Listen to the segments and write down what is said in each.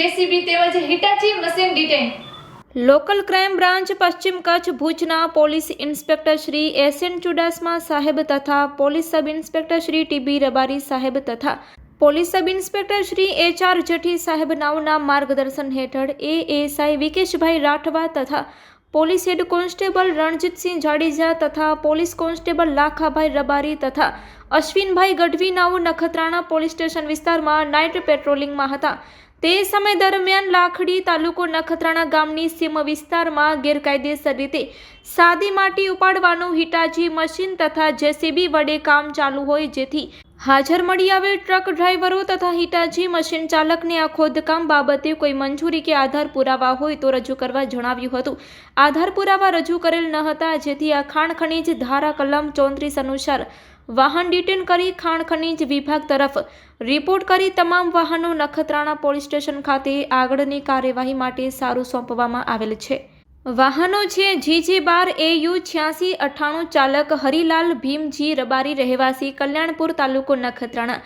JCB તેમજ Hitachi machine detain. Local crime branch પશ્ચિમ કચ્છ ભુજના police inspector Shri SN Chudasama સાહેબ તથા police sub inspector Shri TB Rabari સાહેબ તથા police sub inspector Shri HR Jathi સાહેબ નાઓના માર્ગદર્શન હેઠળ એએસઆઈ વિકેશભાઈ રાઠવા તથા police head constable Ranjitsinh Jadeja તથા પોલીસ કોન્સ્ટેબલ લાખાભાઈ રબારી તથા અશ્વિનભાઈ ગઢવી નાઓ નખત્રાણા પોલીસ સ્ટેશન વિસ્તારમાં નાઇટ પેટ્રોલિંગમાં હતા. તે સમય દરમિયાન લાખડી તાલુકો નખત્રાણા ગામની સીમ વિસ્તારમાં ગેરકાયદેસર રીતે સાદી માટી ઉપાડવાનું હિટાચી મશીન તથા જેસીબી વડે કામ ચાલુ હોય, જેથી હાજર મળી આવેલ ટ્રક ડ્રાઈવરો તથા હિટાચી મશીન ચાલકને આ ખોદકામ બાબતે કોઈ મંજૂરી કે આધાર પુરાવા હોય તો રજૂ કરવા જણાવ્યું હતું. આધાર પુરાવા રજૂ કરેલ ન હતા, જેથી આ ખાણ ખનીજ ધારા કલમ 34 અનુસાર વાહન ડિટેન કરી ખાણ ખનીજ વિભાગ તરફ રિપોર્ટ કરી તમામ વાહનો નખત્રાણા પોલીસ સ્ટેશન ખાતે આગળની કાર્યવાહી માટે સારું સોંપવામાં આવેલ છે. વાહનો છે GG12AU 8698 ચાલક હરિલાલ ભીમજી રબારી રહેવાસી કલ્યાણપુર તાલુકો નખત્રાણા,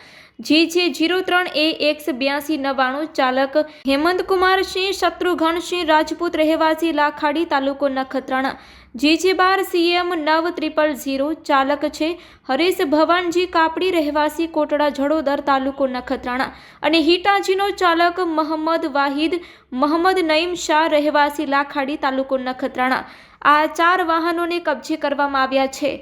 GG03AX 8299 ચાલક હેમંતકુમારસિંહ શત્રુઘ્નસિંહ રાજપૂત રહેવાસી લાખાડી તાલુકો નખત્રાણા, GG12CM 9000 ચાલક છે હરેશ ભવાનજી કાપડી રહેવાસી કોટડા જડોદર તાલુકો નખત્રાણા અને હિટાચીનો ચાલક મોહમ્મદ વાહિદ મોહમ્મદ નઈમ શાહ રહેવાસી લાખાડી તાલુકો નખત્રાણા. આ 4 વાહનોને કબજે કરવામાં આવ્યા છે.